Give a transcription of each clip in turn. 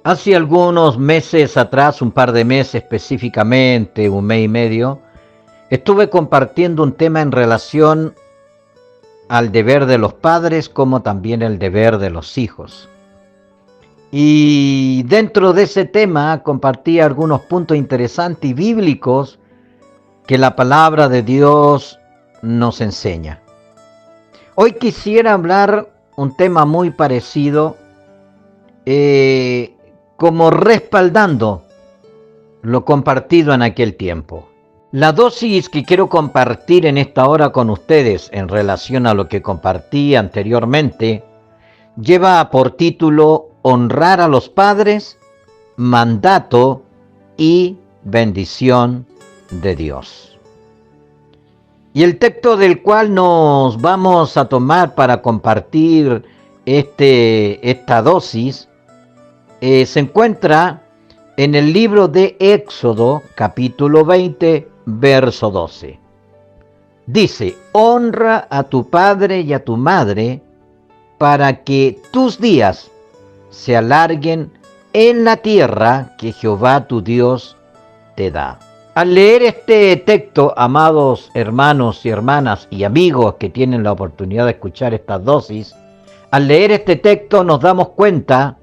Hace algunos meses atrás, un par de meses específicamente, un mes y medio, estuve compartiendo un tema en relación al deber de los padres como también el deber de los hijos. Y dentro de ese tema compartí algunos puntos interesantes y bíblicos que la palabra de Dios nos enseña. Hoy quisiera hablar un tema muy parecido, como respaldando lo compartido en aquel tiempo. La dosis que quiero compartir en esta hora con ustedes en relación a lo que compartí anteriormente lleva por título Honrar a los padres, mandato y bendición de Dios. Y el texto del cual nos vamos a tomar para compartir esta dosis se encuentra en el libro de Éxodo, capítulo 20, verso 12. Dice: honra a tu padre y a tu madre para que tus días se alarguen en la tierra que Jehová tu Dios te da. Al leer este texto, amados hermanos y hermanas y amigos que tienen la oportunidad de escuchar estas dosis, al leer este texto nos damos cuenta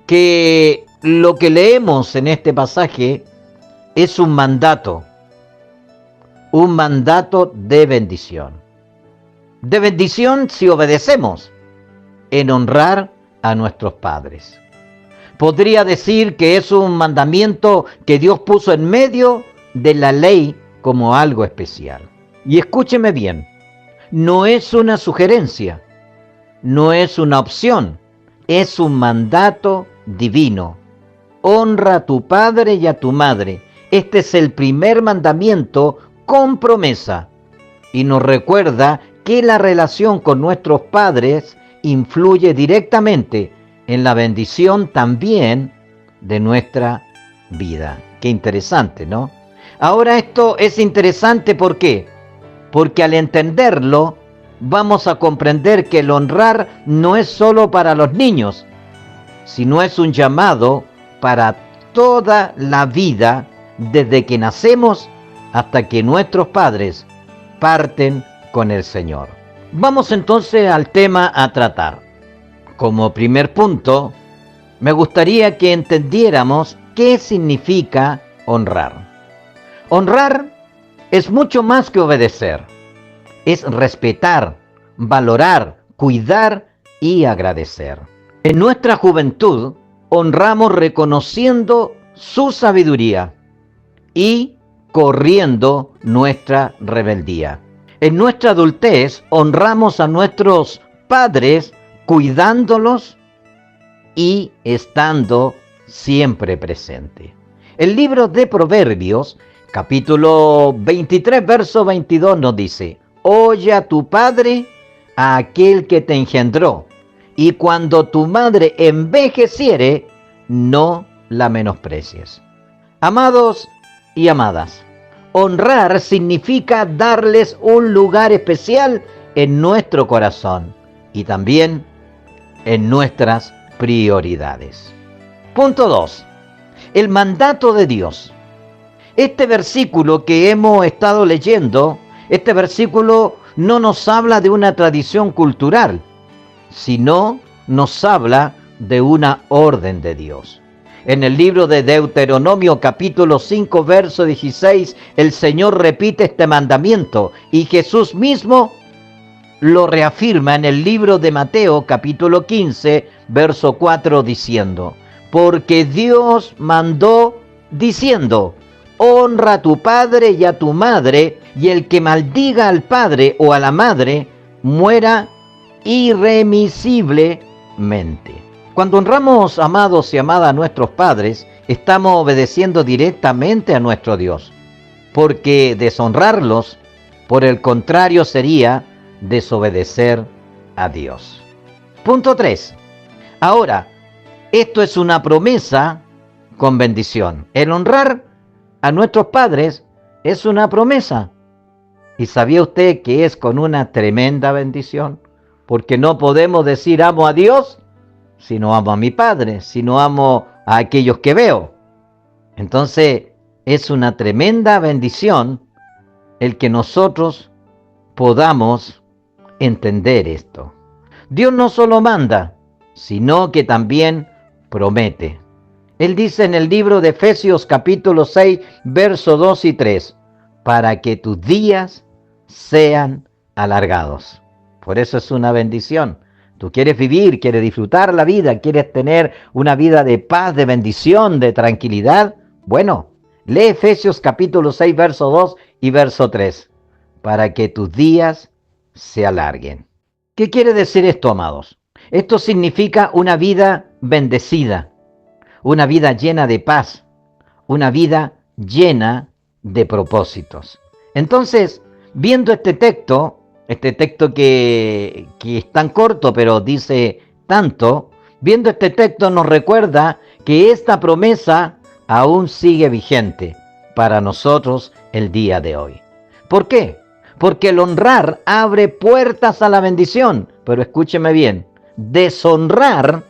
que lo que leemos en este pasaje es un mandato de bendición. De bendición si obedecemos en honrar a nuestros padres. Podría decir que es un mandamiento que Dios puso en medio de la ley como algo especial. Y escúcheme bien, no es una sugerencia, no es una opción, es un mandato divino. Honra a tu padre y a tu madre. Este es el primer mandamiento con promesa y nos recuerda que la relación con nuestros padres influye directamente en la bendición también de nuestra vida. Qué interesante, ¿no? Ahora esto es interesante, ¿por qué? Porque al entenderlo vamos a comprender que el honrar no es solo para los niños, sino es un llamado para toda la vida, desde que nacemos hasta que nuestros padres parten con el Señor. Vamos entonces al tema a tratar. Como primer punto, me gustaría que entendiéramos qué significa honrar. Honrar es mucho más que obedecer. Es respetar, valorar, cuidar y agradecer. En nuestra juventud honramos reconociendo su sabiduría y corriendo nuestra rebeldía. En nuestra adultez honramos a nuestros padres cuidándolos y estando siempre presente. El libro de Proverbios, capítulo 23, verso 22 nos dice: oye a tu padre, a aquel que te engendró, y cuando tu madre envejeciere, no la menosprecies. Amados y amadas, honrar significa darles un lugar especial en nuestro corazón y también en nuestras prioridades. Punto 2. El mandato de Dios. Este versículo que hemos estado leyendo, este versículo no nos habla de una tradición cultural, sino nos habla de una orden de Dios. En el libro de Deuteronomio capítulo 5 verso 16, el Señor repite este mandamiento y Jesús mismo lo reafirma en el libro de Mateo capítulo 15 verso 4 diciendo: porque Dios mandó diciendo: honra a tu padre y a tu madre, y el que maldiga al padre o a la madre muera irremisiblemente. Cuando honramos, amados y amadas, a nuestros padres, estamos obedeciendo directamente a nuestro Dios, porque deshonrarlos, por el contrario, sería desobedecer a Dios. Punto 3. Ahora, esto es una promesa con bendición. El honrar a nuestros padres es una promesa. ¿Y sabía usted que es con una tremenda bendición? Porque no podemos decir amo a Dios si no amo a mi padre, si no amo a aquellos que veo. Entonces, es una tremenda bendición el que nosotros podamos entender esto. Dios no solo manda, sino que también promete. Él dice en el libro de Efesios capítulo 6, versos 2 y 3, para que tus días sean alargados. Por eso es una bendición. Tú quieres vivir, quieres disfrutar la vida, quieres tener una vida de paz, de bendición, de tranquilidad. Bueno, lee Efesios capítulo 6, verso 2 y verso 3, para que tus días se alarguen. ¿Qué quiere decir esto, amados? Esto significa una vida bendecida, una vida llena de paz, una vida llena de propósitos. Entonces, viendo este texto que es tan corto, pero dice tanto, viendo este texto nos recuerda que esta promesa aún sigue vigente para nosotros el día de hoy. ¿Por qué? Porque el honrar abre puertas a la bendición, pero escúcheme bien, deshonrar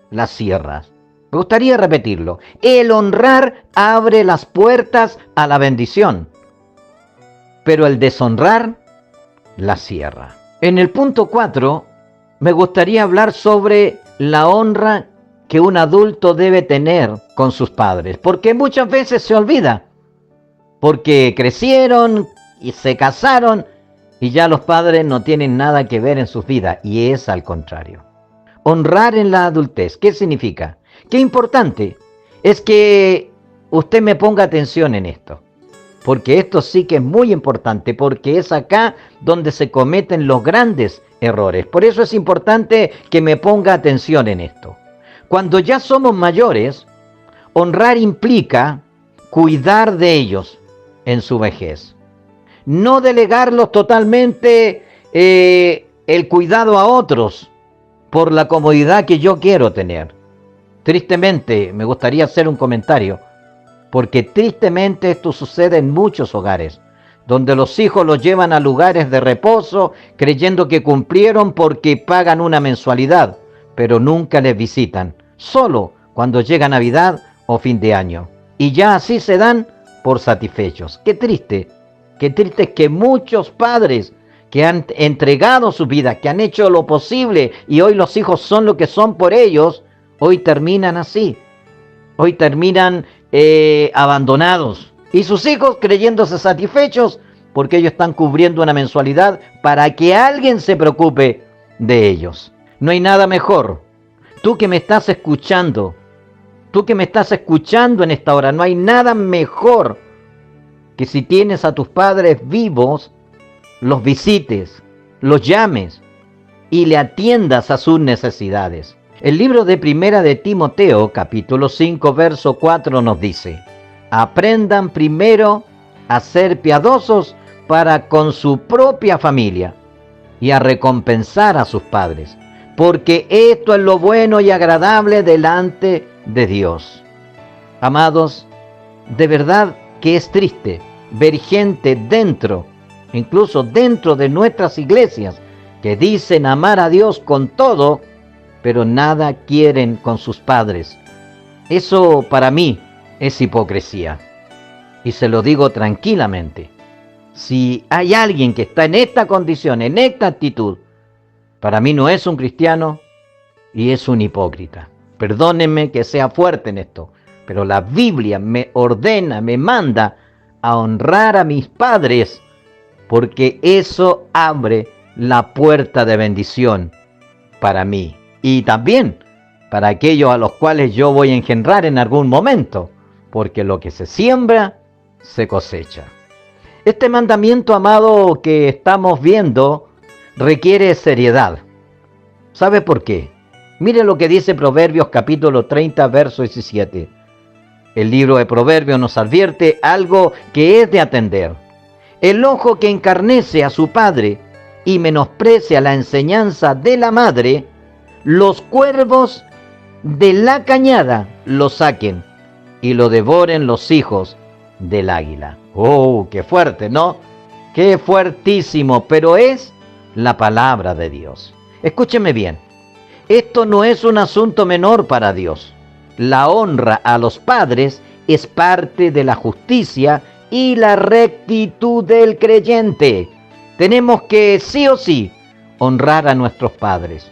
las cierra. Me gustaría repetirlo. El honrar abre las puertas a la bendición, pero el deshonrar la cierra. En el punto 4, me gustaría hablar sobre la honra que un adulto debe tener con sus padres, porque muchas veces se olvida, porque crecieron y se casaron y ya los padres no tienen nada que ver en sus vidas, y es al contrario. Honrar en la adultez, ¿qué significa? Qué importante es que usted me ponga atención en esto, porque esto sí que es muy importante, porque es acá donde se cometen los grandes errores. Por eso es importante que me ponga atención en esto. Cuando ya somos mayores, honrar implica cuidar de ellos en su vejez. No delegarlos totalmente el cuidado a otros por la comodidad que yo quiero tener. Tristemente, me gustaría hacer un comentario, porque tristemente esto sucede en muchos hogares, donde los hijos los llevan a lugares de reposo creyendo que cumplieron porque pagan una mensualidad, pero nunca les visitan, solo cuando llega Navidad o fin de año. Y ya así se dan por satisfechos. Qué triste es que muchos padres que han entregado su vida, que han hecho lo posible y hoy los hijos son lo que son por ellos, hoy terminan así. Hoy terminan abandonados. Y sus hijos creyéndose satisfechos porque ellos están cubriendo una mensualidad para que alguien se preocupe de ellos. No hay nada mejor. Tú que me estás escuchando en esta hora, no hay nada mejor que si tienes a tus padres vivos, los visites, los llames y le atiendas a sus necesidades. El libro de Primera de Timoteo, capítulo 5, verso 4 nos dice: aprendan primero a ser piadosos para con su propia familia y a recompensar a sus padres, porque esto es lo bueno y agradable delante de Dios. Amados, de verdad que es triste ver gente incluso dentro de nuestras iglesias, que dicen amar a Dios con todo, pero nada quieren con sus padres. Eso para mí es hipocresía. Y se lo digo tranquilamente. Si hay alguien que está en esta condición, en esta actitud, para mí no es un cristiano y es un hipócrita. Perdónenme que sea fuerte en esto, pero la Biblia me ordena, me manda a honrar a mis padres, porque eso abre la puerta de bendición para mí y también para aquellos a los cuales yo voy a engendrar en algún momento, porque lo que se siembra, se cosecha. Este mandamiento, amado, que estamos viendo, requiere seriedad. ¿Sabe por qué? Mire lo que dice Proverbios capítulo 30, verso 17. El libro de Proverbios nos advierte algo que es de atender. El ojo que encarnece a su padre y menosprecia la enseñanza de la madre, los cuervos de la cañada lo saquen y lo devoren los hijos del águila. ¡Oh, qué fuerte!, ¿no? ¡Qué fuertísimo! Pero es la palabra de Dios. Escúcheme bien. Esto no es un asunto menor para Dios. la honra a los padres es parte de la justicia y la rectitud del creyente. Tenemos que sí o sí honrar a nuestros padres.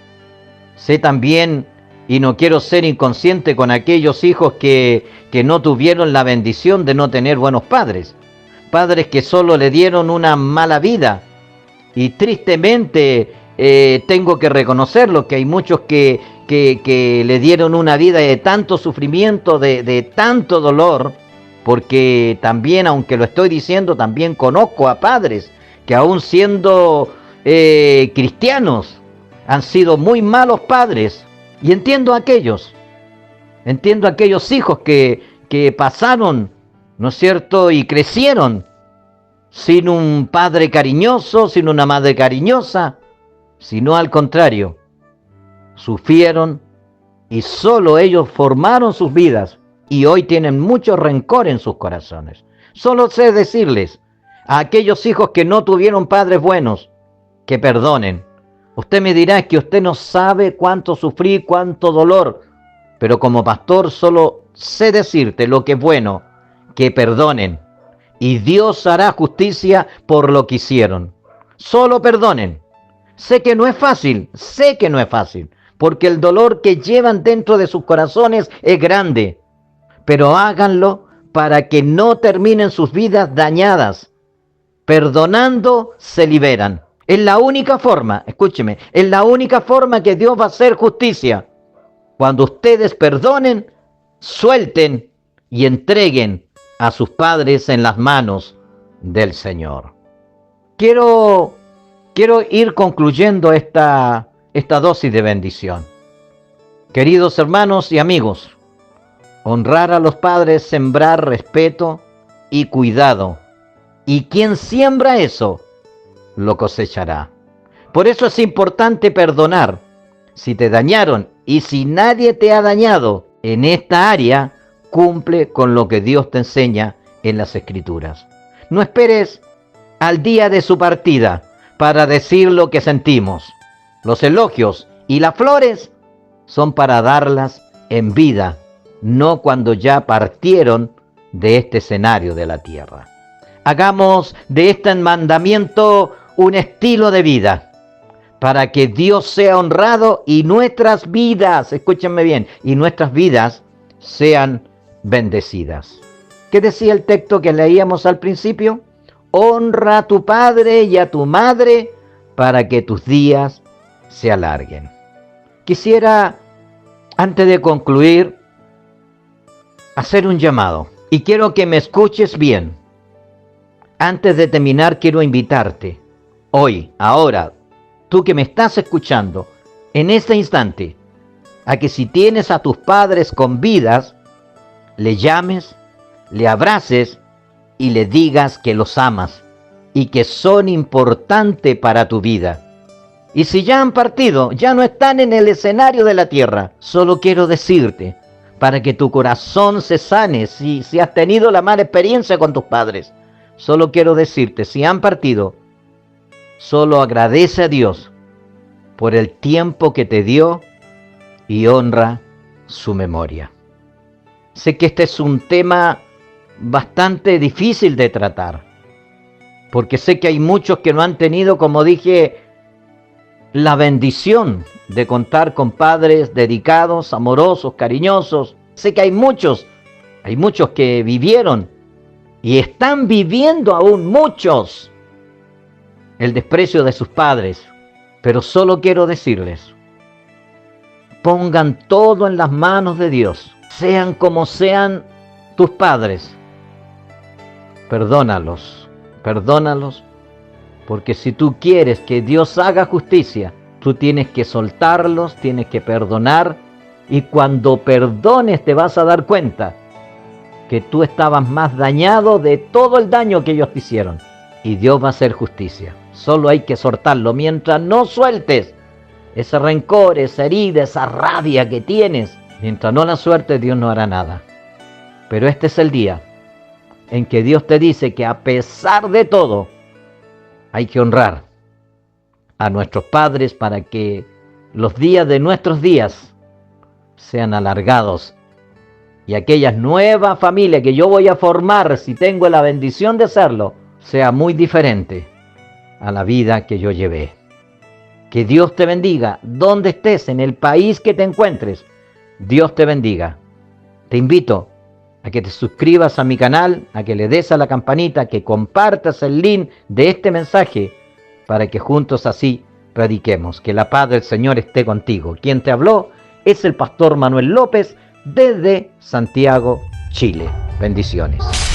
Sé también, y no quiero ser inconsciente con aquellos hijos que no tuvieron la bendición de no tener buenos padres. Padres que solo le dieron una mala vida. Y tristemente tengo que reconocerlo, que hay muchos que le dieron una vida de tanto sufrimiento, de tanto dolor, porque también, aunque lo estoy diciendo, también conozco a padres que aún siendo cristianos, han sido muy malos padres. Y entiendo a aquellos hijos que pasaron, ¿no es cierto?, y crecieron sin un padre cariñoso, sin una madre cariñosa, sino al contrario, sufrieron y solo ellos formaron sus vidas y hoy tienen mucho rencor en sus corazones. Solo sé decirles a aquellos hijos que no tuvieron padres buenos, que perdonen. Usted me dirá que usted no sabe cuánto sufrí, cuánto dolor, pero como pastor solo sé decirte lo que es bueno, que perdonen. Y Dios hará justicia por lo que hicieron. Solo perdonen. Sé que no es fácil, porque el dolor que llevan dentro de sus corazones es grande, pero háganlo para que no terminen sus vidas dañadas. Perdonando se liberan. Es la única forma, escúcheme, es la única forma que Dios va a hacer justicia. Cuando ustedes perdonen, suelten y entreguen a sus padres en las manos del Señor. Quiero ir concluyendo esta dosis de bendición. Queridos hermanos y amigos, honrar a los padres, sembrar respeto y cuidado. Y quien siembra eso, lo cosechará. Por eso es importante perdonar. Si te dañaron y si nadie te ha dañado en esta área, cumple con lo que Dios te enseña en las Escrituras. No esperes al día de su partida para decir lo que sentimos. Los elogios y las flores son para darlas en vida, no cuando ya partieron de este escenario de la tierra. Hagamos de este mandamiento un estilo de vida, para que Dios sea honrado y nuestras vidas, escúchenme bien, y nuestras vidas sean bendecidas. ¿Qué decía el texto que leíamos al principio? Honra a tu padre y a tu madre para que tus días se alarguen. Quisiera, antes de concluir, hacer un llamado. Y quiero que me escuches bien. Antes de terminar, quiero invitarte, hoy, ahora, tú que me estás escuchando, en este instante, a que si tienes a tus padres con vidas, le llames, le abraces y le digas que los amas y que son importantes para tu vida. Y si ya han partido, ya no están en el escenario de la tierra, solo quiero decirte, para que tu corazón se sane, si has tenido la mala experiencia con tus padres, solo quiero decirte, si han partido, solo agradece a Dios por el tiempo que te dio y honra su memoria. Sé que este es un tema bastante difícil de tratar, porque sé que hay muchos que no han tenido, como dije, la bendición de contar con padres dedicados, amorosos, cariñosos. Sé que hay muchos que vivieron y están viviendo aún muchos el desprecio de sus padres, pero solo quiero decirles, pongan todo en las manos de Dios, sean como sean tus padres, perdónalos, porque si tú quieres que Dios haga justicia, tú tienes que soltarlos, tienes que perdonar, y cuando perdones te vas a dar cuenta que tú estabas más dañado de todo el daño que ellos te hicieron, y Dios va a hacer justicia. Solo hay que soltarlo. Mientras no sueltes ese rencor, esa herida, esa rabia que tienes, mientras no la sueltes, Dios no hará nada. Pero este es el día en que Dios te dice que a pesar de todo, hay que honrar a nuestros padres para que los días de nuestros días sean alargados y aquella nueva familia que yo voy a formar, si tengo la bendición de hacerlo, sea muy diferente a la vida que yo llevé. Que Dios te bendiga, donde estés, en el país que te encuentres. Dios te bendiga. Te invito a que te suscribas a mi canal, a que le des a la campanita, que compartas el link de este mensaje para que juntos así prediquemos. Que la paz del Señor esté contigo. Quien te habló es el pastor Manuel López desde Santiago, Chile. Bendiciones.